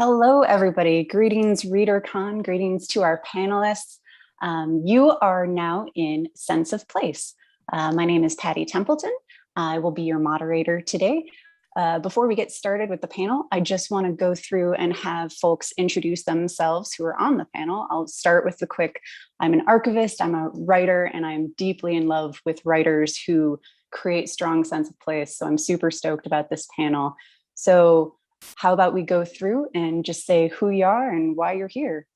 Hello, everybody. Greetings, Readercon. Greetings to our panelists. You are now in Sense of Place. My name is Patty Templeton. I will be your moderator today. Before we get started with the panel, I just want to go through and have folks introduce themselves who are on the panel. I'll start with the quick, I'm an archivist, I'm a writer, and I'm deeply in love with writers who create strong sense of place. So I'm super stoked about this panel. So how about we go through and just say who you are and why you're here?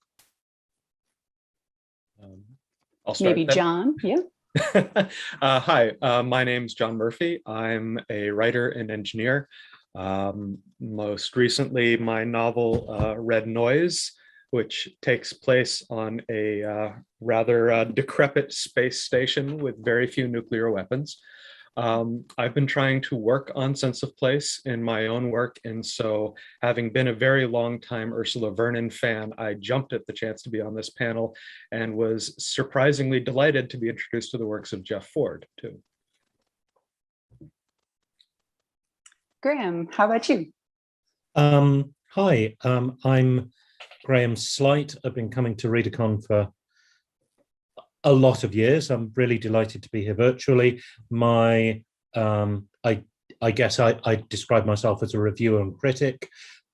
I'll start. Maybe then. John, yeah. Hi, my name's John Murphy. I'm a writer and engineer. Most recently, my novel, Red Noise, which takes place on a rather decrepit space station with very few nuclear weapons. I've been trying to work on sense of place in my own work, and so having been a very long time Ursula Vernon fan, I jumped at the chance to be on this panel and was surprisingly delighted to be introduced to the works of Jeff Ford too. Graham, how about you? Hi, I'm Graham Slight. I've been coming to Readercon for a lot of years. I'm really delighted to be here virtually. I guess I describe myself as a reviewer and critic.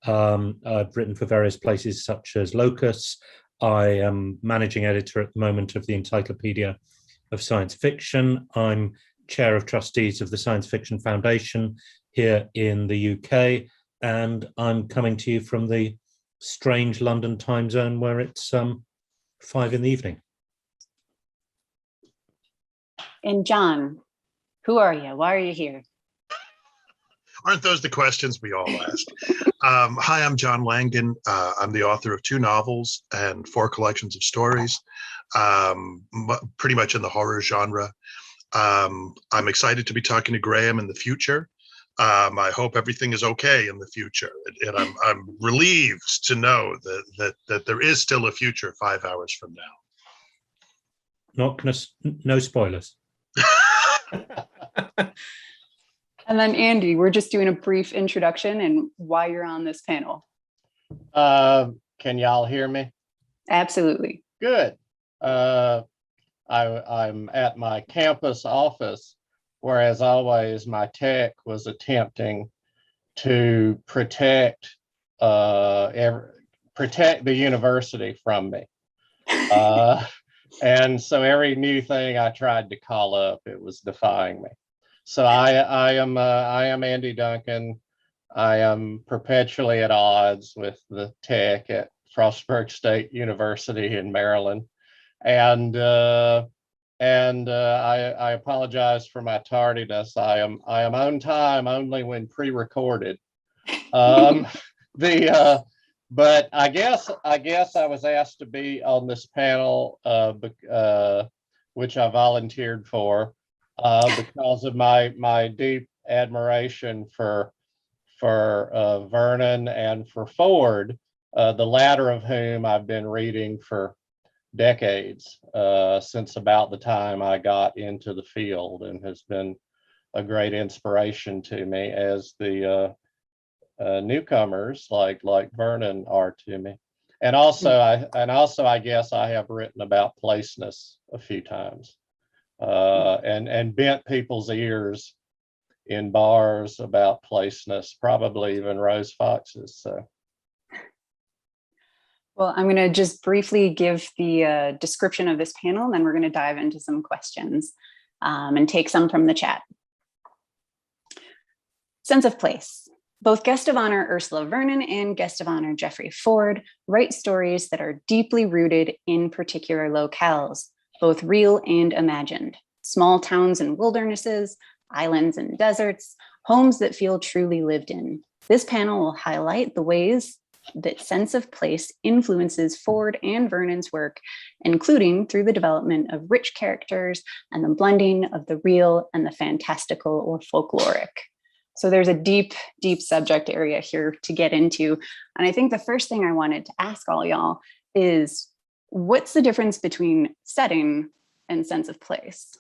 I've written for various places such as Locus. I am managing editor at the moment of the Encyclopedia of Science Fiction. I'm chair of trustees of the Science Fiction Foundation here in the UK, and I'm coming to you from the strange London time zone where it's 5 in the evening. And John, who are you? Why are you here? Aren't those the questions we all ask? Hi, I'm John Langdon. I'm the author of 2 novels and 4 collections of stories, pretty much in the horror genre. I'm excited to be talking to Graham in the future. I hope everything is okay in the future, and I'm relieved to know that there is still a future 5 hours from now. No spoilers. And then Andy, we're just doing a brief introduction and why you're on this panel. Can y'all hear me? Absolutely. Good. I'm at my campus office, where, as always, my tech was attempting to protect the university from me. And so every new thing I tried to call up, it was defying me. So I am Andy Duncan. I am perpetually at odds with the tech at Frostburg State University in Maryland, and I apologize for my tardiness. I am on time only when pre-recorded. But I guess I was asked to be on this panel, which I volunteered for, because of my deep admiration for Vernon and for Ford, the latter of whom I've been reading for decades, since about the time I got into the field, and has been a great inspiration to me, as the newcomers like Vernon are to me. And also I guess I have written about placeness a few times, and bent people's ears in bars about placeness, probably even Rose Fox's. So. Well, I'm going to just briefly give the description of this panel, and then we're going to dive into some questions and take some from the chat. Sense of place. Both guest of honor Ursula Vernon and guest of honor Jeffrey Ford write stories that are deeply rooted in particular locales, both real and imagined. Small towns and wildernesses, islands and deserts, homes that feel truly lived in. This panel will highlight the ways that sense of place influences Ford and Vernon's work, including through the development of rich characters and the blending of the real and the fantastical or folkloric. So there's a deep, deep subject area here to get into. And I think the first thing I wanted to ask all y'all is, what's the difference between setting and sense of place?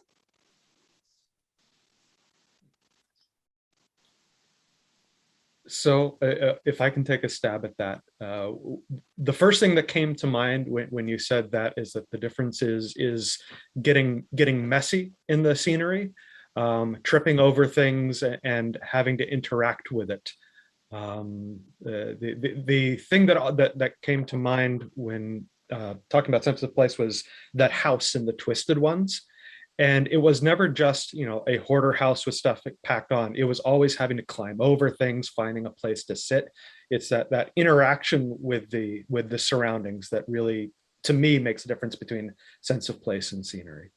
So if I can take a stab at that, the first thing that came to mind when you said that is that the difference is getting messy in the scenery, tripping over things and having to interact with it. The thing that came to mind when talking about Sense of Place was that house in the Twisted Ones. And it was never just, a hoarder house with stuff packed on. It was always having to climb over things, finding a place to sit. It's that interaction with the surroundings that really, to me, makes a difference between sense of place and scenery.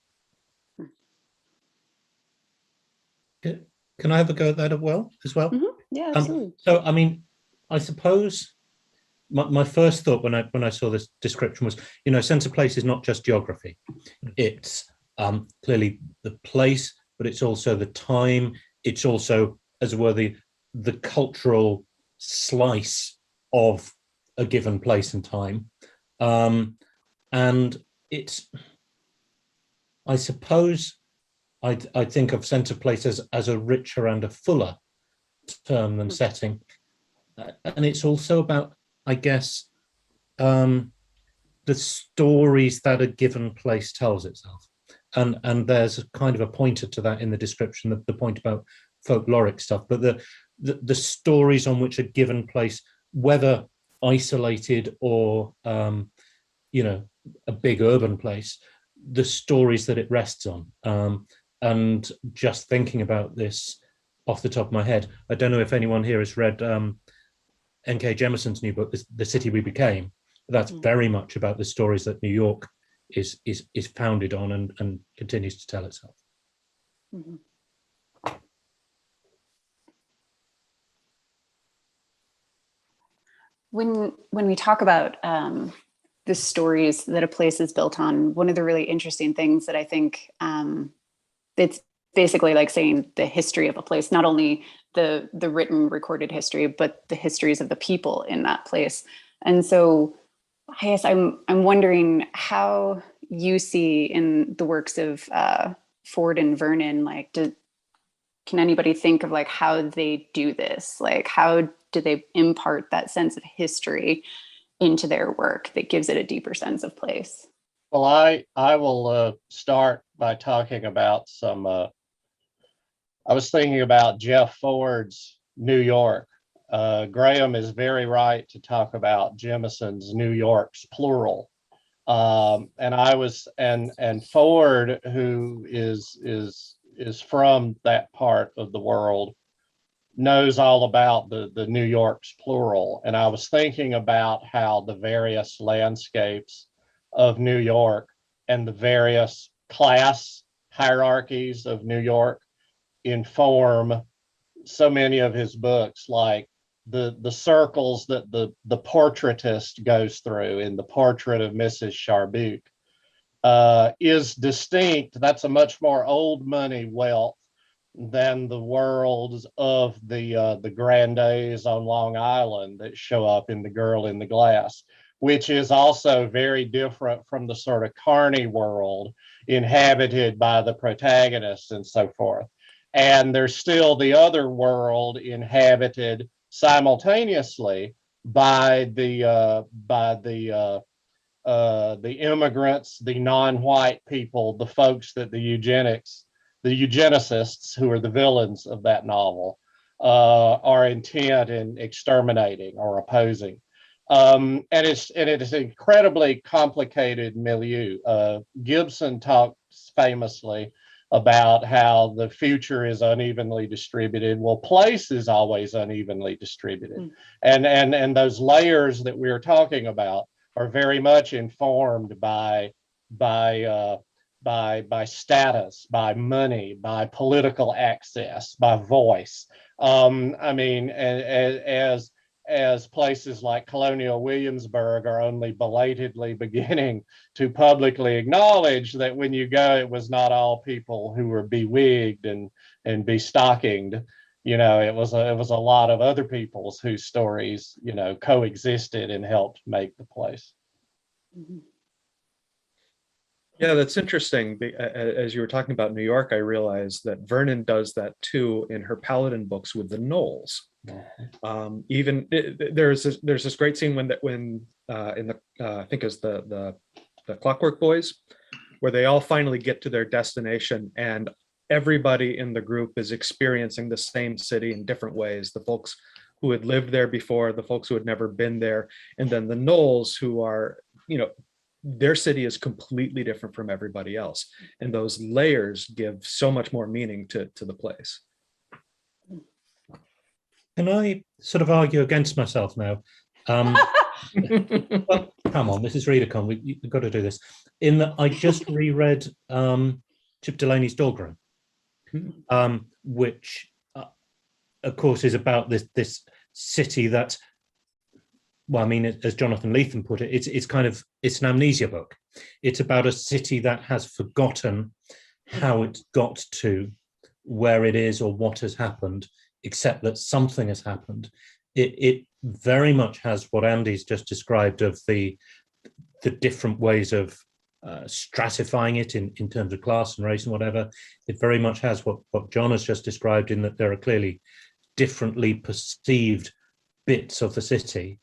Can I have a go at that as well? Mm-hmm. Yeah, absolutely. So, I mean, I suppose my first thought when I saw this description was, sense of place is not just geography. It's clearly the place, but it's also the time. It's also, as it were, the cultural slice of a given place and time. And it's, I suppose, I think of sense of place as a richer and a fuller term than setting. And it's also about, I guess, the stories that a given place tells itself. And there's a kind of a pointer to that in the description, the point about folkloric stuff, but the stories on which a given place, whether isolated or a big urban place, the stories that it rests on. And just thinking about this off the top of my head, I don't know if anyone here has read N.K. Jemisin's new book, The City We Became. That's very much about the stories that New York is founded on and continues to tell itself. Mm-hmm. When we talk about the stories that a place is built on, one of the really interesting things that I think it's basically like saying the history of a place, not only the written recorded history, but the histories of the people in that place. And so I guess I'm wondering how you see in the works of Ford and Vernon, like, can anybody think of like how they do this? Like, how do they impart that sense of history into their work that gives it a deeper sense of place? Well, I will start by talking about some. I was thinking about Jeff Ford's New York. Graham is very right to talk about Jemison's New York's plural. And I was and Ford, who is from that part of the world, knows all about the New York's plural. And I was thinking about how the various landscapes of New York and the various class hierarchies of New York inform so many of his books, like the circles that the portraitist goes through in The Portrait of Mrs. Charbuk is distinct. That's a much more old money wealth than the worlds of the grandees on Long Island that show up in The Girl in the Glass, which is also very different from the sort of carny world inhabited by the protagonists and so forth. And there's still the other world inhabited simultaneously by the immigrants, the non-white people, the folks that the eugenicists, who are the villains of that novel, are intent in exterminating or opposing. And it is an incredibly complicated milieu. Gibson talks famously about how the future is unevenly distributed. Well, place is always unevenly distributed. And those layers that we're talking about are very much informed by status, by money, by political access, by voice. I mean, as places like Colonial Williamsburg are only belatedly beginning to publicly acknowledge that when you go, it was not all people who were bewigged and bestockinged. It was a lot of other people's whose stories, coexisted and helped make the place. Yeah, that's interesting. As you were talking about New York, I realized that Vernon does that too in her Paladin books with the Knolls. Even there's this great scene when in the I think it's the Clockwork Boys, where they all finally get to their destination and everybody in the group is experiencing the same city in different ways. The folks who had lived there before, the folks who had never been there, and then the Knolls who are, their city is completely different from everybody else. And those layers give so much more meaning to the place. Can I sort of argue against myself now? Well, come on, this is Readercon. You've got to do this. In that, I just reread Chip Delaney's Dahlgren, which, of course, is about this city that, well, I mean, as Jonathan Lethem put it, it's an amnesia book. It's about a city that has forgotten how it got to where it is or what has happened, except that something has happened. It very much has what Andy's just described of the different ways of stratifying it in terms of class and race and whatever. It very much has what John has just described, in that there are clearly differently perceived bits of the city,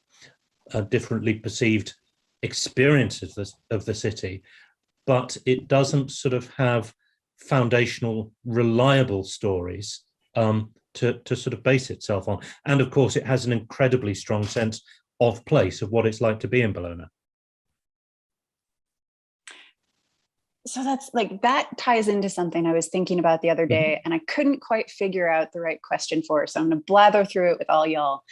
differently perceived experiences of the city, but it doesn't sort of have foundational, reliable stories to sort of base itself on. And of course, it has an incredibly strong sense of place, of what it's like to be in Bologna. So that ties into something I was thinking about the other day, and I couldn't quite figure out the right question for, so I'm going to blather through it with all y'all.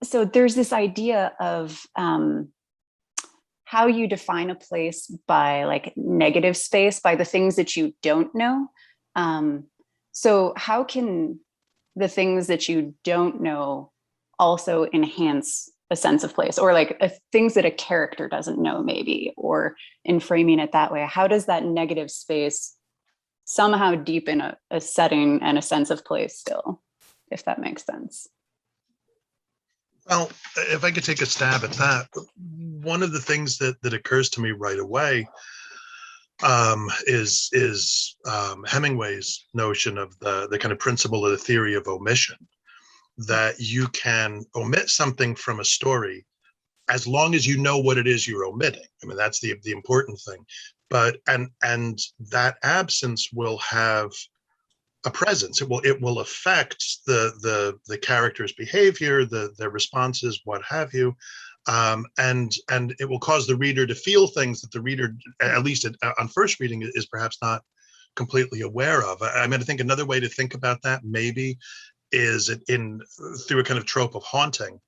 So there's this idea of how you define a place by like negative space, by the things that you don't know. So how can the things that you don't know also enhance a sense of place, or like things that a character doesn't know maybe, or in framing it that way? How does that negative space somehow deepen a setting and a sense of place still, if that makes sense? Well, if I could take a stab at that, one of the things that occurs to me right away is Hemingway's notion of the kind of principle of the theory of omission, that you can omit something from a story as long as you know what it is you're omitting. I mean, that's the important thing. But and that absence will have a presence. It will affect the character's behavior, their responses, what have you, and it will cause the reader to feel things that the reader, at least on first reading, is perhaps not completely aware of. I mean, I think another way to think about that maybe is through a kind of trope of haunting,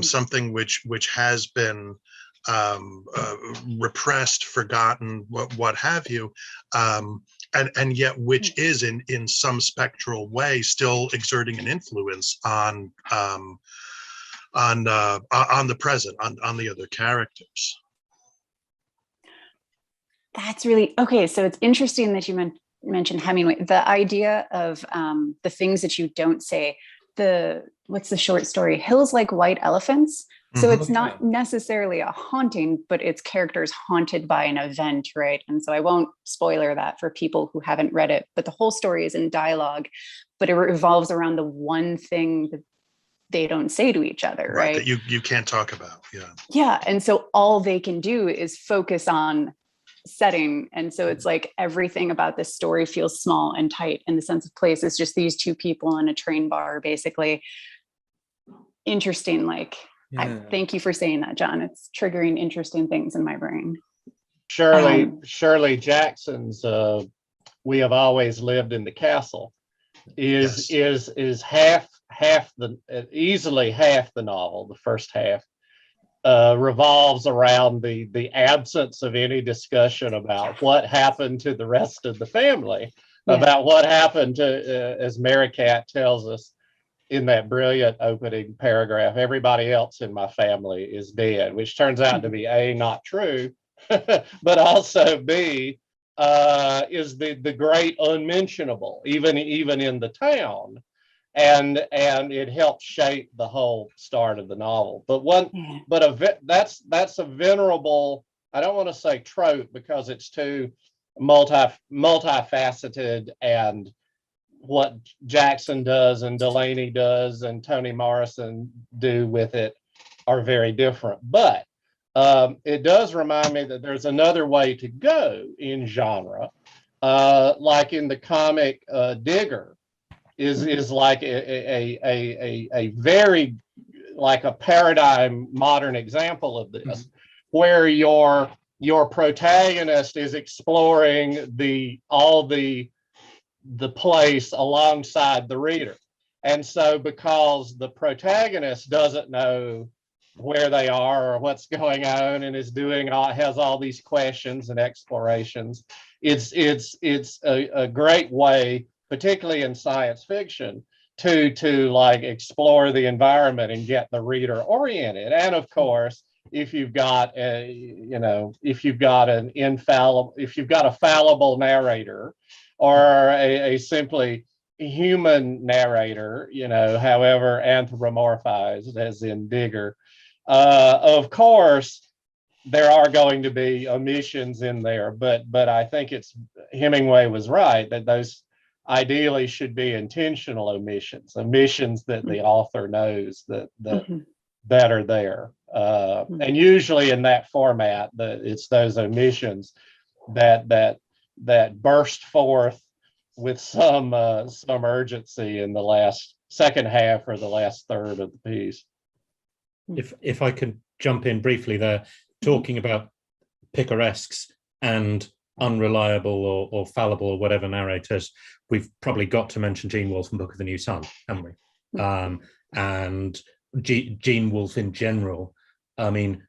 something which has been repressed, forgotten, what have you, and yet which is in some spectral way still exerting an influence on the present, on the other characters. That's really okay. So it's interesting that you mentioned Hemingway. The idea of the things that you don't say. What's the short story? Hills Like White Elephants. So it's not necessarily a haunting, but it's characters haunted by an event, right? And so I won't spoiler that for people who haven't read it, but the whole story is in dialogue, but it revolves around the one thing that they don't say to each other, right? That you can't talk about, yeah. Yeah, and so all they can do is focus on setting. And so it's like everything about this story feels small and tight, and the sense of place is just these two people in a train bar, basically. Interesting, like, yeah. Thank you for saying that, John. It's triggering interesting things in my brain. Shirley Jackson's "We Have Always Lived in the Castle" is easily half the novel. The first half revolves around the absence of any discussion about what happened to the rest of the family, about what happened to, as Mary Cat tells us in that brilliant opening paragraph, everybody else in my family is dead, which turns out to be A, not true, but also B, is the great unmentionable, even in the town. And it helps shape the whole start of the novel. But that's a venerable I don't want to say trope because it's too multifaceted, and what Jackson does and Delaney does and Toni Morrison do with it are very different. But it does remind me that there's another way to go in genre, like in the comic Digger is like a very, like a paradigm modern example of this, where your protagonist is exploring all the place alongside the reader. And so because the protagonist doesn't know where they are or what's going on and has all these questions and explorations, it's a great way, particularly in science fiction, to like explore the environment and get the reader oriented. And of course, if you've got a fallible narrator, or a simply human narrator, however anthropomorphized, as in Digger, of course, there are going to be omissions in there, but I think Hemingway was right that those ideally should be intentional omissions that the author knows that are there. And usually in that format, it's those omissions that burst forth with some urgency in the second half or the last third of the piece. If I could jump in briefly there, talking about picaresques and unreliable or fallible or whatever narrators, we've probably got to mention Gene Wolfe and Book of the New Sun, haven't we? And Gene Wolfe in general, I mean,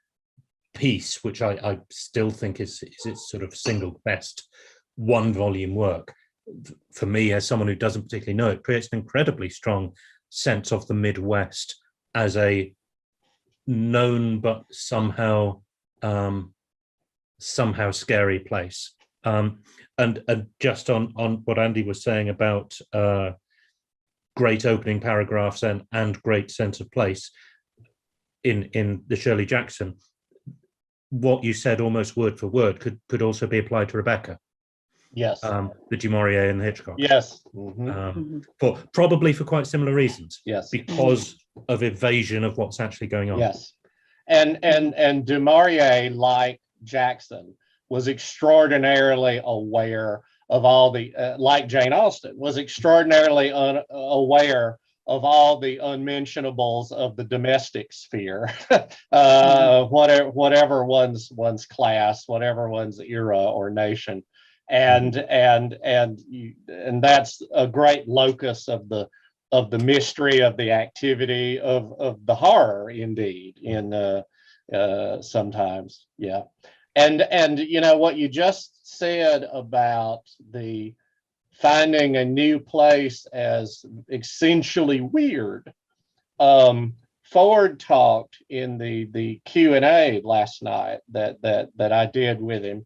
Peace, which I still think is its sort of single best one-volume work, for me, as someone who doesn't particularly know it, creates an incredibly strong sense of the Midwest as a known but somehow scary place. And just on what Andy was saying about great opening paragraphs and great sense of place in the Shirley Jackson, what you said almost word for word could also be applied to Rebecca. Yes. The Du Maurier and the Hitchcock. Yes. Probably for quite similar reasons. Yes. Because of evasion of what's actually going on. Yes. And Du Maurier, like Jackson, was extraordinarily aware of all the, like Jane Austen, was extraordinarily aware of all the unmentionables of the domestic sphere, whatever one's class, whatever one's era or nation. And that's a great locus of the mystery, of the activity, of the horror, indeed, in sometimes. Yeah. And what you just said about the finding a new place as essentially weird, Ford talked in the Q&A last night that I did with him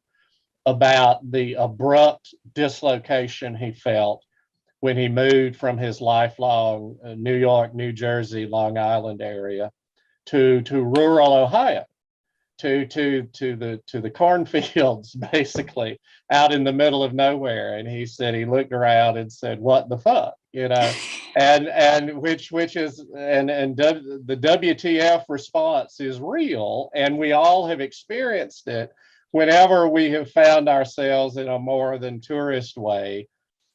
about the abrupt dislocation he felt when he moved from his lifelong New York, New Jersey, Long Island area to rural Ohio, to the cornfields, basically out in the middle of nowhere. And he said he looked around and said, "What the fuck?" And which is the WTF response is real, and we all have experienced it whenever we have found ourselves in a more than tourist way,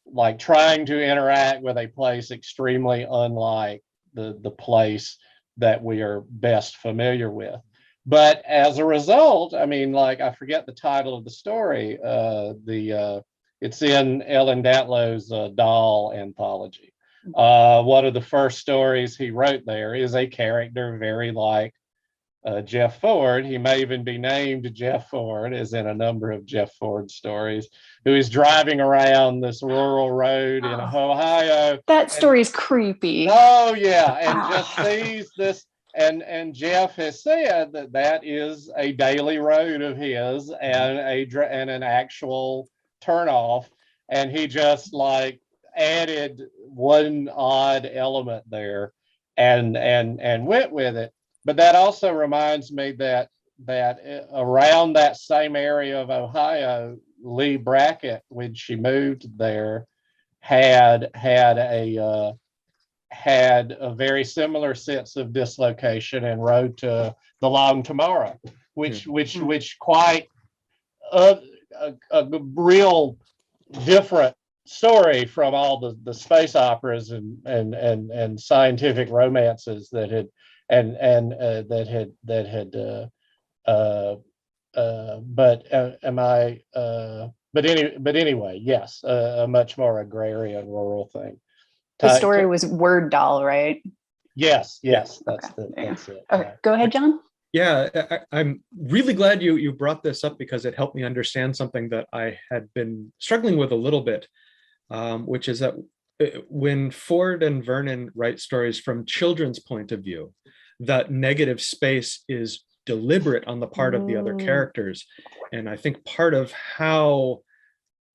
like trying to interact with a place extremely unlike the place that we are best familiar with. But as a result, I mean, like, I forget the title of the story. It's in Ellen Datlow's Doll anthology. One of the first stories he wrote there is a character very like Jeff Ford. He may even be named Jeff Ford, as in a number of Jeff Ford stories, who is driving around this rural road in Ohio. That story's creepy. Oh yeah, and just sees this. And Jeff has said that is a daily road of his and an actual turnoff, and he just like added one odd element there and went with it. But that also reminds me that around that same area of Ohio, Lee Brackett, when she moved there, had a very similar sense of dislocation and wrote to The Long Tomorrow, which quite a real different story from all the space operas and scientific romances that had but anyway, yes, a much more agrarian rural thing. The story was Word Doll, right? Yes, that's Okay. it. Okay, go ahead, John. Yeah, I'm really glad you brought this up because it helped me understand something that I had been struggling with a little bit, which is that when Ford and Vernon write stories from children's point of view, that negative space is deliberate on the part of the other characters. And I think part of how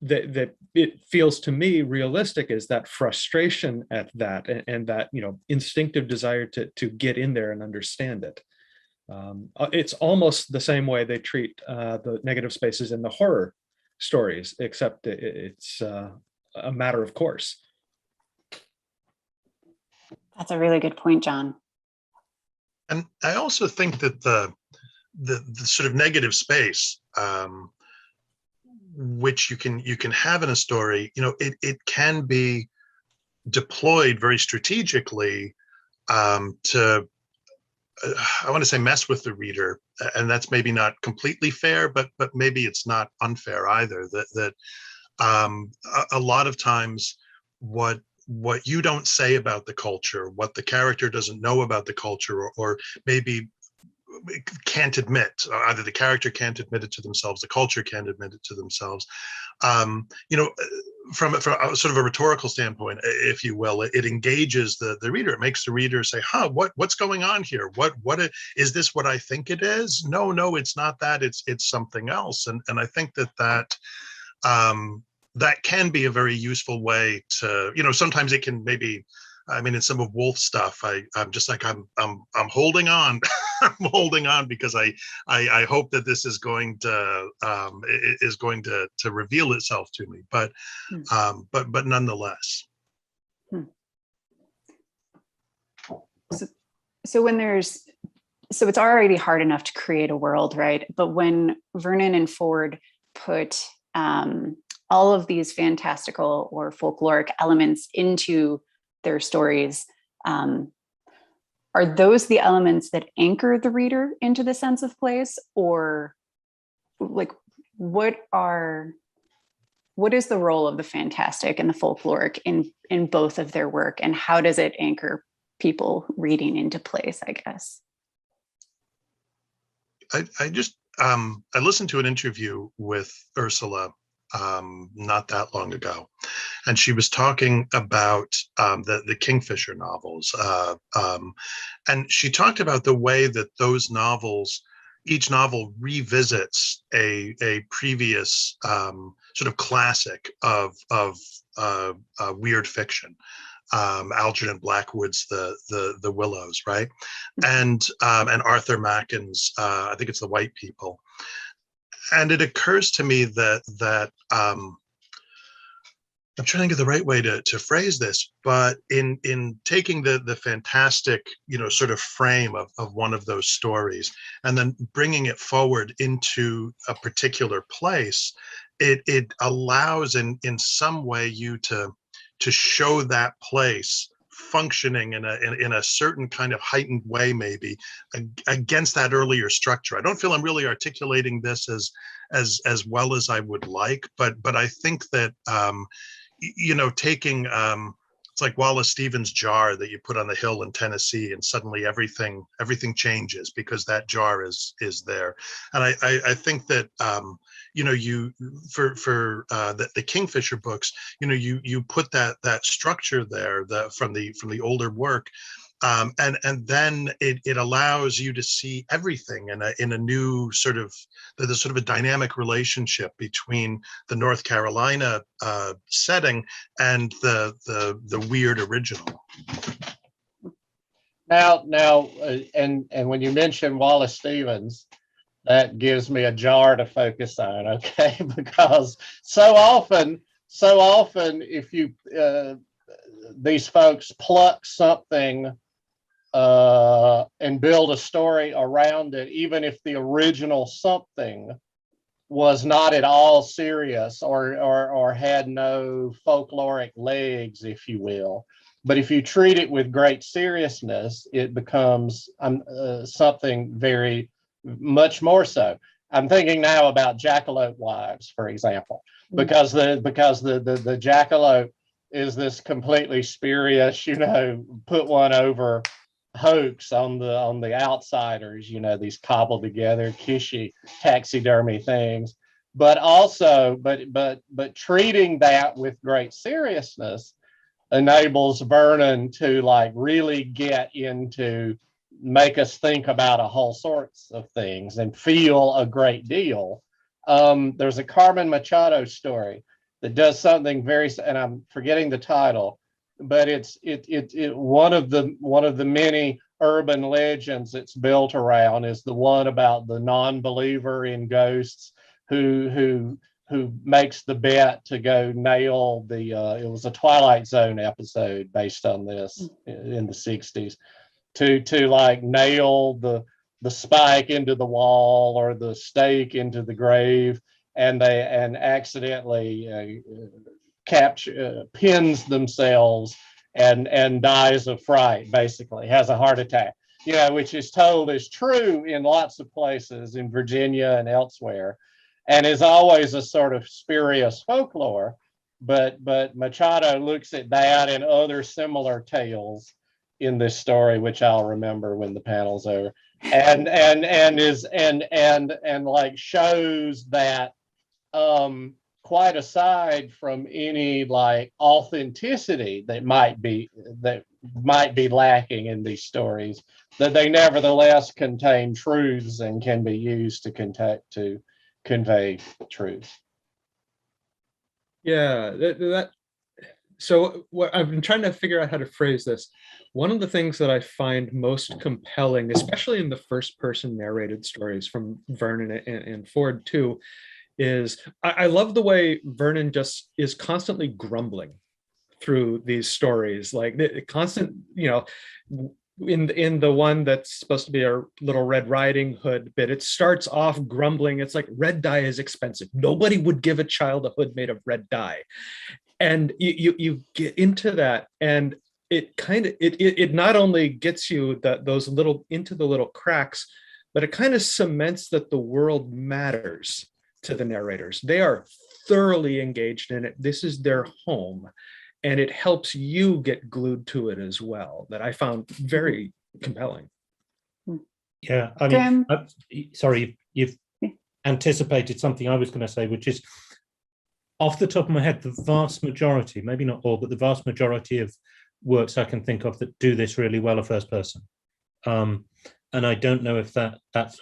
that it feels to me realistic is that frustration at that and that, you know, instinctive desire to get in there and understand it. It's almost the same way they treat the negative spaces in the horror stories, except it's a matter of course. That's a really good point, John. And I also think that the sort of negative space, which you can have in a story, you know, it can be deployed very strategically to I want to say mess with the reader, and that's maybe not completely fair, but maybe it's not unfair either. That a lot of times what you don't say about the culture, what the character doesn't know about the culture, or maybe can't admit, either the character can't admit it to themselves, the culture can't admit it to themselves. You know, from a sort of a rhetorical standpoint, if you will, it engages the reader. It makes the reader say, "Huh, what's going on here? Is this what I think it is? No, it's not that. It's something else." And I think that can be a very useful way to, you know, sometimes it can maybe, I mean, in some of Wolf's stuff, I'm just like, I'm holding on. I'm holding on because I hope that this is going to reveal itself to me. But nonetheless. So it's already hard enough to create a world, right? But when Vernon and Ford put all of these fantastical or folkloric elements into their stories, are those the elements that anchor the reader into the sense of place, or like what is the role of the fantastic and the folkloric in both of their work, and how does it anchor people reading into place, I guess? I just I listened to an interview with Ursula not that long ago, and she was talking about the Kingfisher novels, and she talked about the way that those novels, each novel revisits a previous sort of classic of weird fiction. Algernon Blackwood's the Willows, right? And Arthur Macken's I think it's The White People. And it occurs to me that I'm trying to think of the right way to phrase this, but in taking the fantastic, you know, sort of frame of one of those stories and then bringing it forward into a particular place, it allows in some way you to show that place functioning in a certain kind of heightened way, maybe against that earlier structure. I don't feel I'm really articulating this as well as I would like, but I think that you know, taking it's like Wallace Stevens' jar that you put on the hill in Tennessee, and suddenly everything changes because that jar is there. And I think that you know, you for the Kingfisher books, you know, you put that structure there from the older work, and then it allows you to see everything in a new sort of, there's sort of a dynamic relationship between the North Carolina setting and the weird original. Now, and when you mention Wallace Stevens, that gives me a jar to focus on, okay? Because so often, if you these folks pluck something and build a story around it, even if the original something was not at all serious or had no folkloric legs, if you will. But if you treat it with great seriousness, it becomes something very much more so. I'm thinking now about Jackalope Wives, for example, because the Jackalope is this completely spurious, put one over hoax on the outsiders, these cobbled together kishy taxidermy things, but also but treating that with great seriousness enables Vernon to like really get into, make us think about a whole sorts of things and feel a great deal. There's a Carmen Machado story that does something very, and I'm forgetting the title, but it's one of the many urban legends it's built around is the one about the non-believer in ghosts who makes the bet to go nail the it was a Twilight Zone episode based on this in the 60s to like nail the spike into the wall or the stake into the grave, and accidentally pins themselves and dies of fright, basically has a heart attack, which is told as true in lots of places in Virginia and elsewhere, and is always a sort of spurious folklore. But Machado looks at that and other similar tales in this story, which I'll remember when the panel's over, and like shows that quite aside from any like authenticity that might be lacking in these stories, that they nevertheless contain truths and can be used to convey truth. Yeah, so what I've been trying to figure out how to phrase this. One of the things that I find most compelling, especially in the first person narrated stories from Vernon and Ford too, is I love the way Vernon just is constantly grumbling through these stories, like the constant, in the one that's supposed to be a Little Red Riding Hood bit, it starts off grumbling. It's like, red dye is expensive. Nobody would give a child a hood made of red dye. And you get into that, and it kind of it not only gets you those little into the little cracks, but it kind of cements that the world matters to the narrators. They are thoroughly engaged in it. This is their home, and it helps you get glued to it as well. That I found very compelling. Yeah, I mean, sorry, you've anticipated something I was going to say, which is, off the top of my head, the vast majority, maybe not all, but the vast majority of works I can think of that do this really well are first person. And I don't know if that's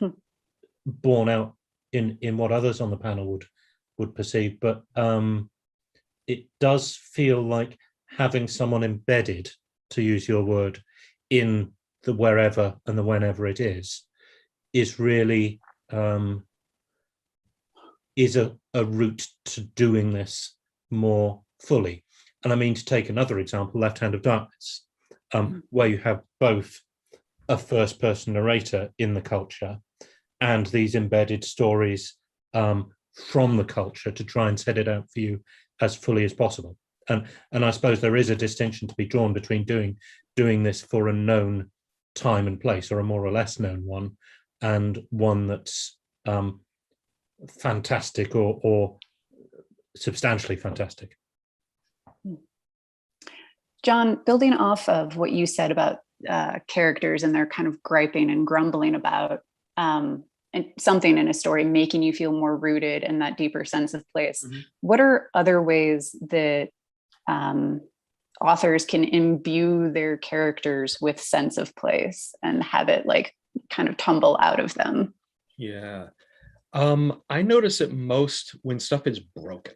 borne out in what others on the panel would perceive, but it does feel like having someone embedded, to use your word, in the wherever and the whenever it is really is a route to doing this more fully. And I mean, to take another example, Left Hand of Darkness, where you have both a first person narrator in the culture and these embedded stories from the culture to try and set it out for you as fully as possible. And I suppose there is a distinction to be drawn between doing this for a known time and place, or a more or less known one, and one that's fantastic or substantially fantastic. John, building off of what you said about characters and their kind of griping and grumbling about and something in a story making you feel more rooted in that deeper sense of place, what are other ways that authors can imbue their characters with sense of place and have it like kind of tumble out of them? Yeah. I notice it most when stuff is broken.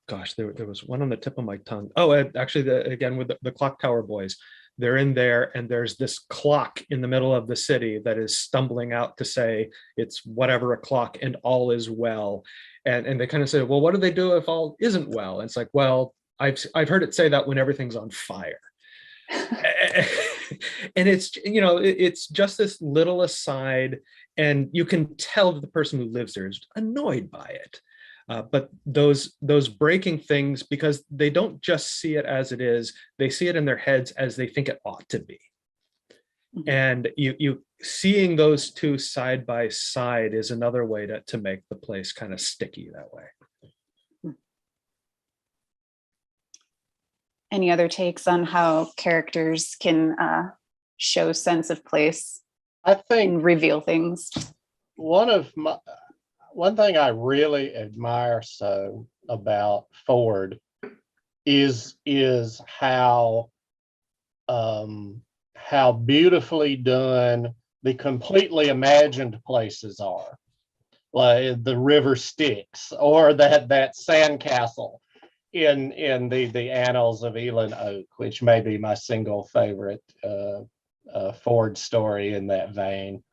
Gosh, there was one on the tip of my tongue. Oh, actually, again, with the Clock Tower Boys, they're in there and there's this clock in the middle of the city that is stumbling out to say it's whatever o'clock and all is well. And they kind of say, well, what do they do if all isn't well? And it's like, well, I've heard it say that when everything's on fire. And it's, you know, it's just this little aside, and you can tell that the person who lives there is annoyed by it. But those breaking things, because they don't just see it as it is, they see it in their heads as they think it ought to be. Mm-hmm. And you seeing those two side by side is another way to make the place kind of sticky that way. Any other takes on how characters can show sense of place? I think and reveal things. One thing I really admire so about Ford is how beautifully done the completely imagined places are, like the river Styx or that sandcastle in the Annals of Elin Oak, which may be my single favorite Ford story in that vein,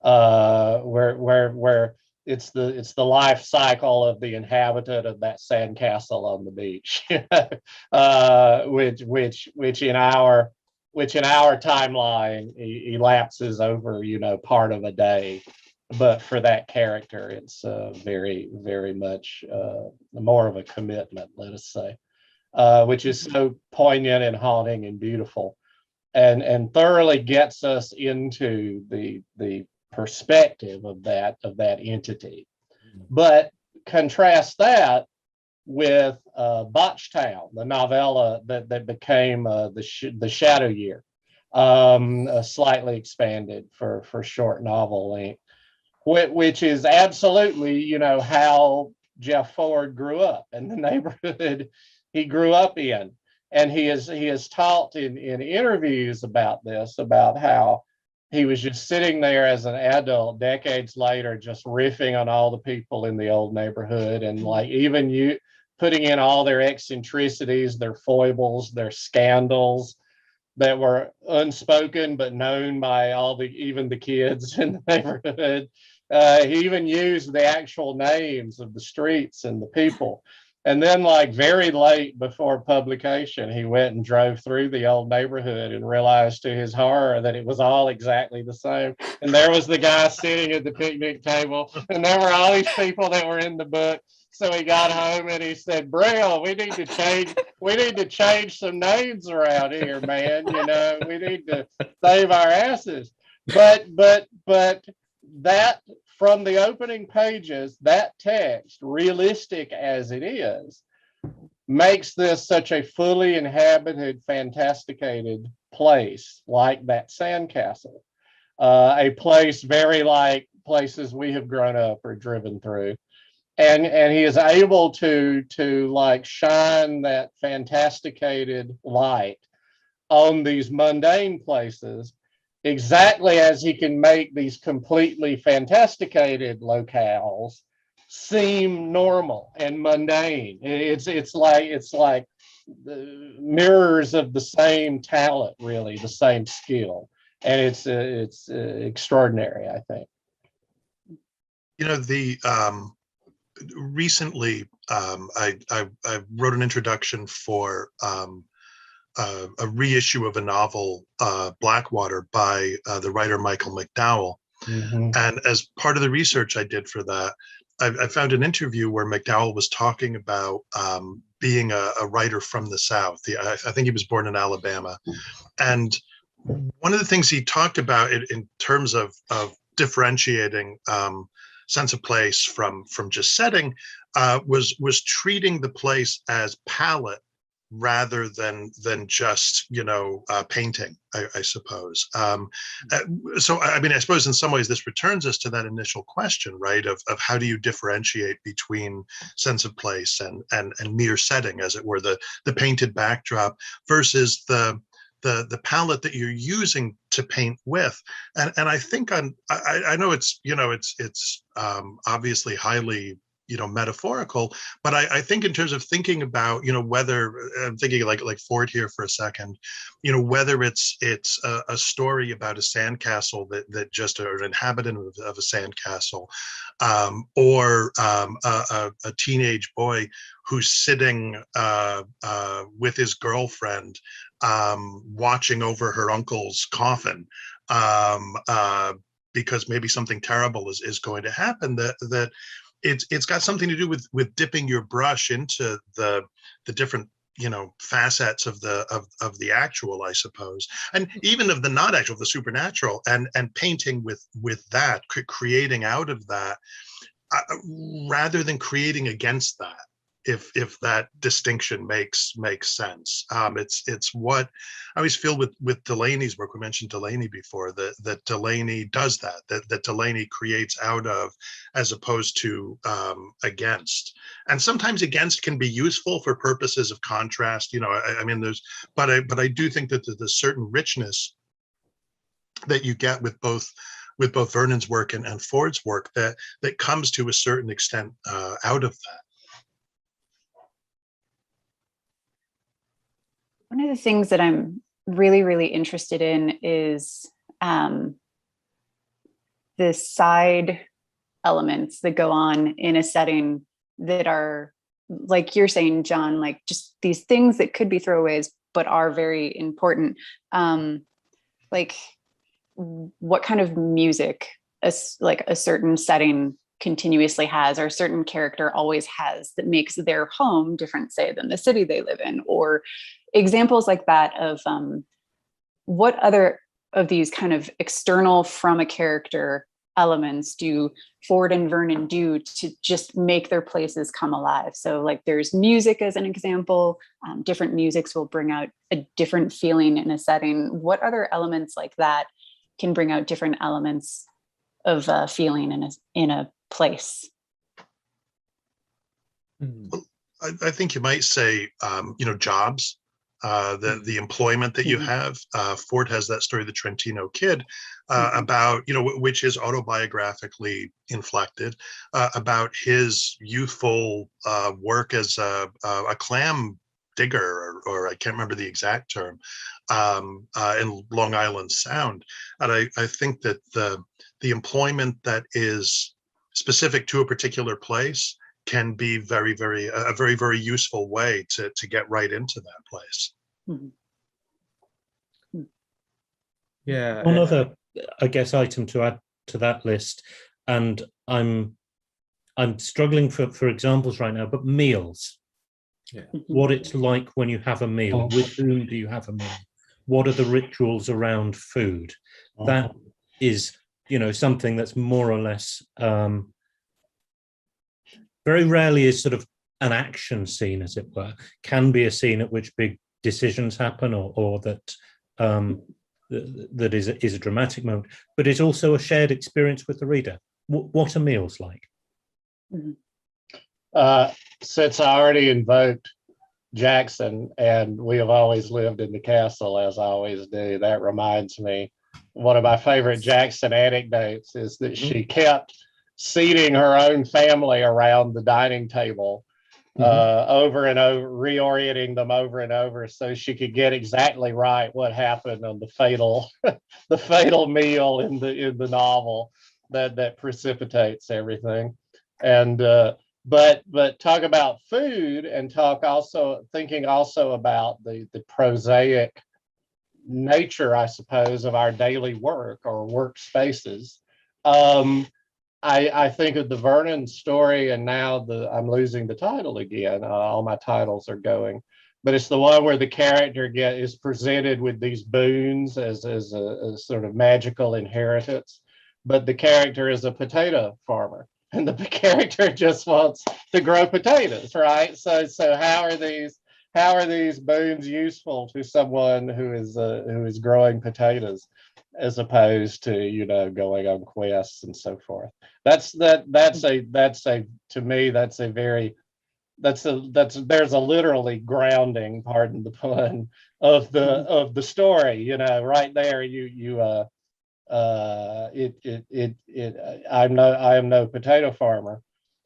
where it's the life cycle of the inhabitant of that sandcastle on the beach, which in our timeline elapses over, you know, part of a day, but for that character it's very, very much more of a commitment, let us say, which is so poignant and haunting and beautiful, and thoroughly gets us into the perspective of that entity. But contrast that with Botchtown, the novella that became the Shadow Year, slightly expanded for short novel length, which is absolutely, you know, how Jeff Ford grew up and the neighborhood he grew up in. And he has talked in interviews about this, about how he was just sitting there as an adult decades later, just riffing on all the people in the old neighborhood, and like even you putting in all their eccentricities, their foibles, their scandals that were unspoken but known by even the kids in the neighborhood. He even used the actual names of the streets and the people. And then, like very late before publication, he went and drove through the old neighborhood and realized to his horror that it was all exactly the same. And there was the guy sitting at the picnic table, and there were all these people that were in the book. So he got home and he said, Braille, we need to change some names around here, man. You know, we need to save our asses. But that, from the opening pages, that text, realistic as it is, makes this such a fully inhabited, fantasticated place, like that sandcastle, a place very like places we have grown up or driven through. And he is able to like shine that fantasticated light on these mundane places, exactly as he can make these completely fantasticated locales seem normal and mundane. It's like mirrors of the same talent, really, the same skill, and it's extraordinary, I think. You know, recently I wrote an introduction for a reissue of a novel, Blackwater, by the writer Michael McDowell. Mm-hmm. And as part of the research I did for that, I found an interview where McDowell was talking about being a writer from the South. I think he was born in Alabama. And one of the things he talked about in terms of differentiating sense of place from just setting was treating the place as palette rather than just, you know, painting, I suppose. So I mean, I suppose in some ways this returns us to that initial question, right, of how do you differentiate between sense of place and mere setting, as it were, the painted backdrop versus the palette that you're using to paint with. And I think I know it's, you know, it's obviously highly metaphorical. But I think in terms of thinking about, whether I'm thinking like Ford here for a second, whether it's a story about a sandcastle that just an inhabitant of a sandcastle, or a teenage boy who's sitting with his girlfriend, watching over her uncle's coffin, because maybe something terrible is going to happen, that it's got something to do with dipping your brush into the different facets of the actual, I suppose, and even of the not actual, the supernatural, and painting with that, creating out of that, rather than creating against that, if that distinction makes sense. It's what I always feel with Delaney's work. We mentioned Delaney before, that Delaney does that Delaney creates out of, as opposed to against. And sometimes against can be useful for purposes of contrast. I mean, but I do think that there's a certain richness that you get with both Vernon's work and Ford's work that comes to a certain extent out of that. One of the things that I'm really, really interested in is the side elements that go on in a setting that are, like you're saying, John, like just these things that could be throwaways, but are very important. Like what kind of music a certain setting continuously has, or a certain character always has, that makes their home different, say, than the city they live in, or examples like that of what other of these kind of external from a character elements do Ford and Vernon do to just make their places come alive. So like there's music as an example. Different musics will bring out a different feeling in a setting. What other elements like that can bring out different elements of feeling in a place? I think you might say, jobs. The employment that you have. Ford has that story, The Trentino Kid, about, which is autobiographically inflected, about his youthful work as a clam digger, or I can't remember the exact term, in Long Island Sound. And I think that the employment that is specific to a particular place can be very, very, a very, very useful way to get right into that place. Yeah. One other, I guess, item to add to that list, and I'm struggling for examples right now, but meals. Yeah. What it's like when you have a meal. With whom do you have a meal? What are the rituals around food? That is, something that's more or less very rarely is sort of an action scene, as it were. Can be a scene at which big decisions happen, or that that is a dramatic moment, but it's also a shared experience with the reader. What are meals like? Since I already invoked Jackson, and we have always lived in the castle, as I always do, that reminds me, one of my favorite Jackson anecdotes is that she kept seating her own family around the dining table over and over, reorienting them over and over, so she could get exactly right what happened on the fatal the fatal meal in the novel that precipitates everything. And but talk about food, and thinking also about the prosaic nature, I suppose, of our daily work or workspaces. I think of the Vernon story, and now I'm losing the title again. All my titles are going, but it's the one where the character is presented with these boons as a sort of magical inheritance, but the character is a potato farmer, and the character just wants to grow potatoes, right? So how are these boons useful to someone who is growing potatoes, as opposed to going on quests and so forth? There's a literally grounding, pardon the pun, of the story, right there. I am no potato farmer,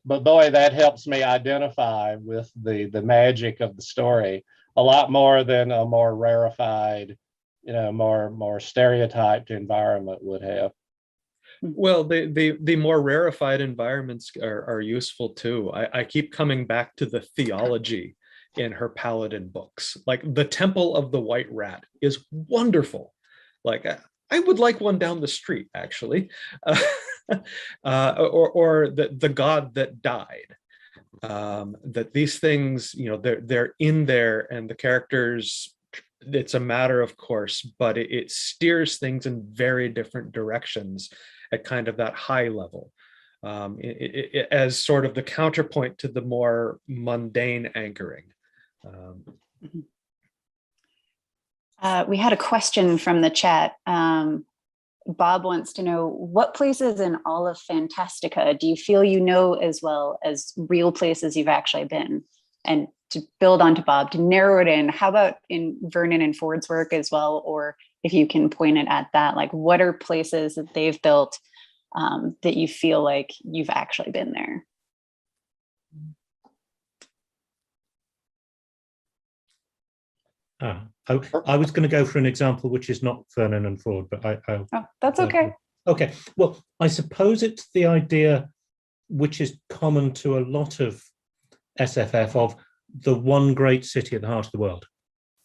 but boy, that helps me identify with the magic of the story a lot more than a more rarefied, more stereotyped environment would have. Well, the more rarefied environments are useful too. I keep coming back to the theology in her Paladin books. Like the Temple of the White Rat is wonderful. Like I would like one down the street, actually. Or the God that died. That these things, they're in there, and the characters, it's a matter of course, but it steers things in very different directions at kind of that high level, as sort of the counterpoint to the more mundane anchoring. We had a question from the chat. Bob wants to know, what places in all of Fantastica do you feel you know as well as real places you've actually been? And to build onto Bob, to narrow it in, how about in Vernon and Ford's work as well? Or if you can point it at that, like what are places that they've built that you feel like you've actually been there? I was going to go for an example which is not Vernon and Ford, but oh, that's okay. Okay, well, I suppose it's the idea which is common to a lot of SFF of the one great city at the heart of the world.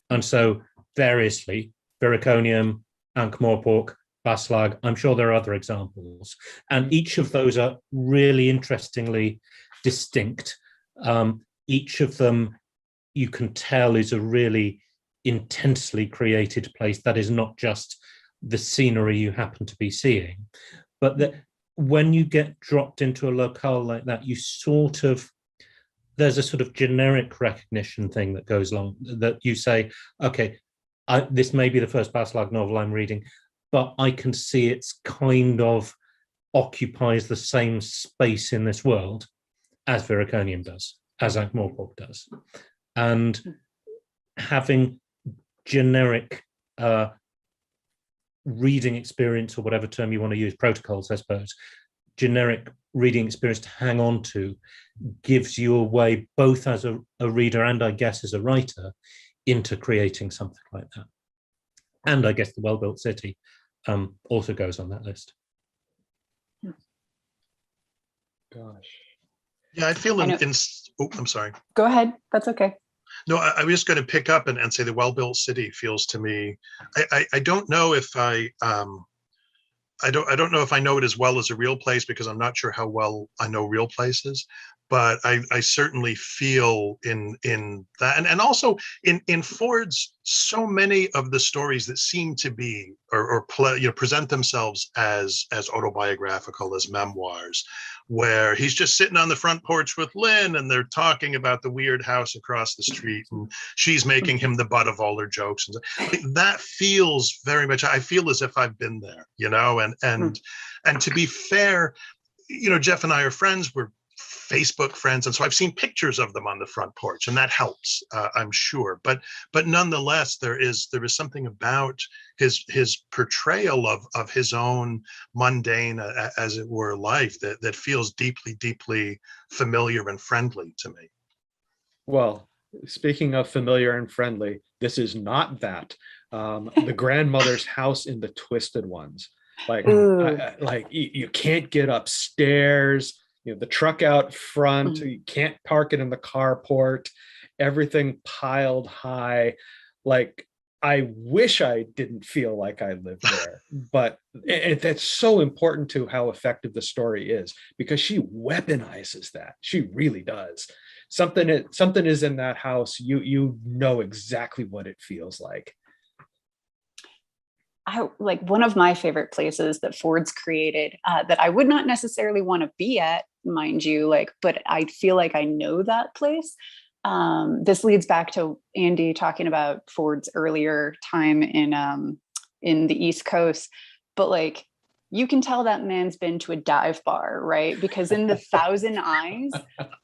And so variously, Vericonium, Ankh-Morpork, Baslag, I'm sure there are other examples. And each of those are really interestingly distinct. Each of them, you can tell, is a really intensely created place that is not just the scenery you happen to be seeing, but that when you get dropped into a locale like that, you sort of, there's a sort of generic recognition thing that goes along, that you say, okay, this may be the first Baslag novel I'm reading, but I can see it's kind of occupies the same space in this world as Vericonium does, as Ankh-Morpork does. And having generic reading experience, or whatever term you want to use, protocols, I suppose, generic reading experience to hang on to, gives you a way, both as a reader and I guess as a writer, into creating something like that. And I guess the well-built city also goes on that list. Gosh. Yeah, I feel I'm sorry. Go ahead. That's okay. No, I was just going to pick up and say the well-built city feels to me. I don't know if I don't know if I know it as well as a real place, because I'm not sure how well I know real places. But I certainly feel in that, and also in Ford's, so many of the stories that seem to be or present themselves as autobiographical, as memoirs, where he's just sitting on the front porch with Lynn and they're talking about the weird house across the street and she's making him the butt of all their jokes, and that feels very much, I feel as if I've been there, and to be fair, Jeff and I are friends, we're Facebook friends, and so I've seen pictures of them on the front porch, and that helps, I'm sure. But nonetheless, there is something about his portrayal of his own mundane, as it were, life that feels deeply familiar and friendly to me. Well, speaking of familiar and friendly, this is not that. The grandmother's house in the Twisted Ones, like you can't get upstairs. The truck out front, you can't park it in the carport, everything piled high. Like, I wish I didn't feel like I lived there, but that's so important to how effective the story is, because she weaponizes that. She really does. Something is in that house. You know exactly what it feels like. One of my favorite places that Ford's created that I would not necessarily want to be at, mind you, but I feel like I know that place. This leads back to Andy talking about Ford's earlier time in the East Coast, but you can tell that man's been to a dive bar, right? Because in the Thousand Eyes,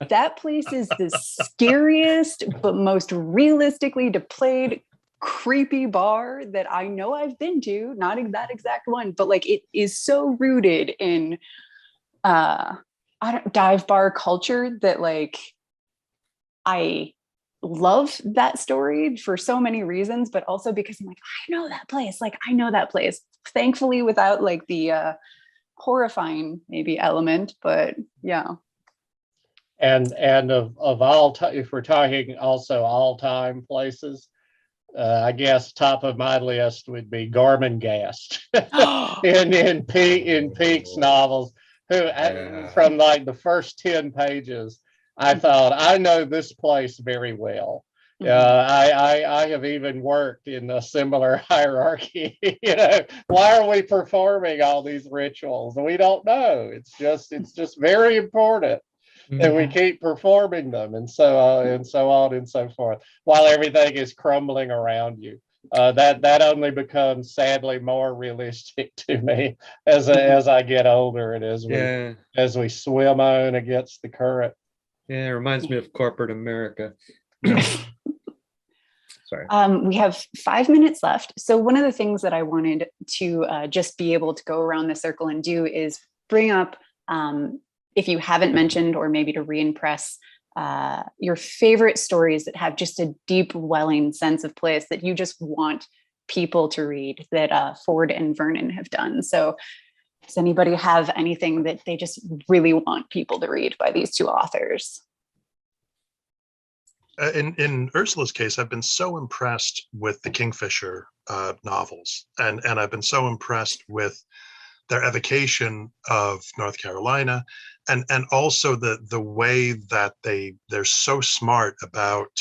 that place is the scariest but most realistically displayed creepy bar that I know I've been to, not that exact one, but it is so rooted in dive bar culture that like I love that story for so many reasons, but also because I'm like, I know that place. Like I know that place. Thankfully, without like the horrifying maybe element, but yeah. And of all time, if we're talking also all time places, I guess top of my list would be Gormenghast in Peake's novels. From like the first 10 pages, I thought, I know this place very well. I have even worked in a similar hierarchy. You know, why are we performing all these rituals? We don't know. It's just very important that we keep performing them, and so on and so forth, while everything is crumbling around you. That only becomes sadly more realistic to me as I get older, and as we swim on against the current. Yeah, it reminds me of corporate America. Sorry. We have 5 minutes left. So one of the things that I wanted to just be able to go around the circle and do is bring up, if you haven't mentioned, or maybe to re-impress, your favorite stories that have just a deep welling sense of place that you just want people to read, that Ford and Vernon have done. So does anybody have anything that they just really want people to read by these two authors? In Ursula's case, I've been so impressed with the Kingfisher novels, and I've been so impressed with their evocation of North Carolina, and also the way that they're so smart about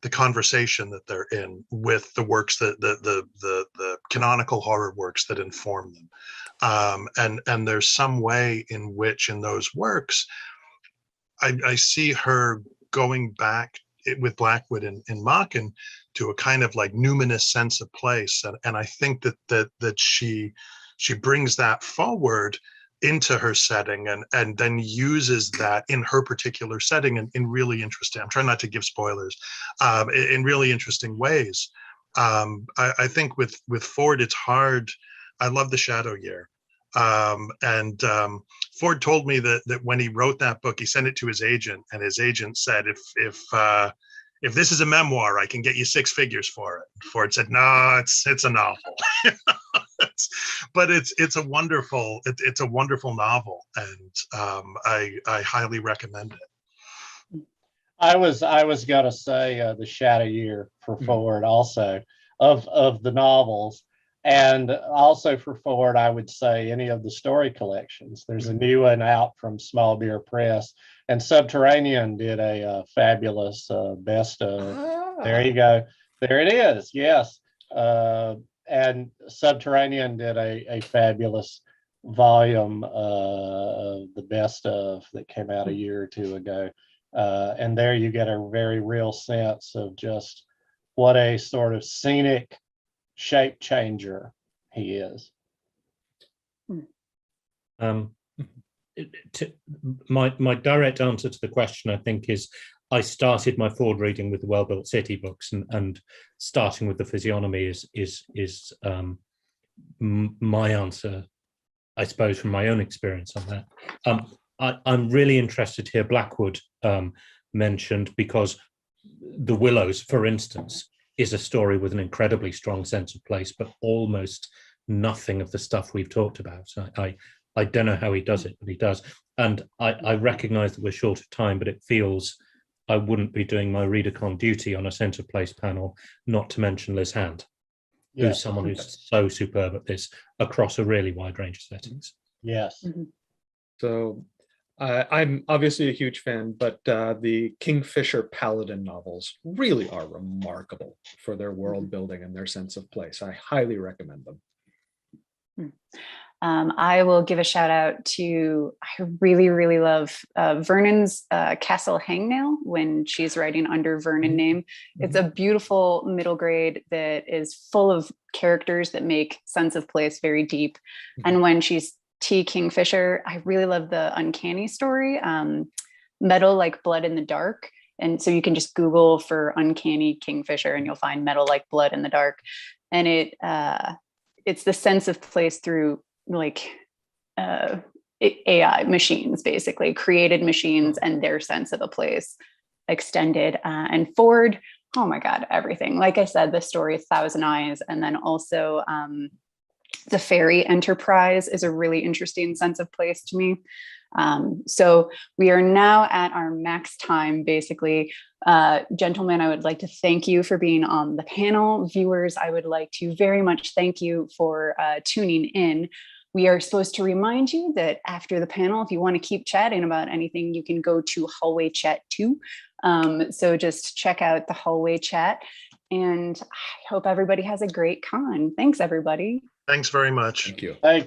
the conversation that they're in with the works that the canonical horror works that inform them, and there's some way in which in those works I see her going back with Blackwood and Machen to a kind of like numinous sense of place, and I think that she brings that forward into her setting, and then uses that in her particular setting in really interesting, I'm trying not to give spoilers, in really interesting ways. I think with Ford, it's hard. I love The Shadow Year. And Ford told me that when he wrote that book, he sent it to his agent, and his agent said, if this is a memoir, I can get you 6 figures for it. Ford said, no, it's a novel. But it's a wonderful novel, and I highly recommend it. I was gonna say The Shadow Year for Ford also, of the novels. And also for Ford, I would say any of the story collections. There's a new one out from Small Beer Press, and Subterranean did a fabulous best of. There you go. There it is. Yes. And Subterranean did a fabulous volume of the best of that came out a year or two ago. And there you get a very real sense of just what a sort of scenic shape changer he is. My direct answer to the question, I think, is I started my Ford reading with the Well-Built City books, and starting with the physiognomy is my answer, I suppose, from my own experience on that. I'm really interested to hear Blackwood mentioned, because The Willows, for instance, is a story with an incredibly strong sense of place, but almost nothing of the stuff we've talked about. I don't know how he does it, but he does. And I recognize that we're short of time, but it feels I wouldn't be doing my Readercon duty on a sense of place panel, not to mention Liz Hand, who's someone who's so superb at this across a really wide range of settings. Yes. So I'm obviously a huge fan, but the Kingfisher Paladin novels really are remarkable for their world building and their sense of place. I highly recommend them. I will give a shout out to, I really, really love Vernon's Castle Hangnail when she's writing under Vernon name. It's a beautiful middle grade that is full of characters that make sense of place very deep. And when she's T. Kingfisher, I really love the uncanny story, Metal Like Blood in the Dark. And so you can just Google for uncanny Kingfisher and you'll find Metal Like Blood in the Dark. And it's the sense of place through like AI machines, basically created machines and their sense of a place extended. And Ford, oh my God, everything. Like I said, the story Thousand Eyes, and then also the ferry enterprise is a really interesting sense of place to me. So we are now at our max time, basically. Gentlemen, I would like to thank you for being on the panel. Viewers, I would like to very much thank you for tuning in. We are supposed to remind you that after the panel, if you want to keep chatting about anything, you can go to Hallway Chat 2. So just check out the Hallway Chat. And I hope everybody has a great con. Thanks, everybody. Thanks very much. Thank you. Thank you.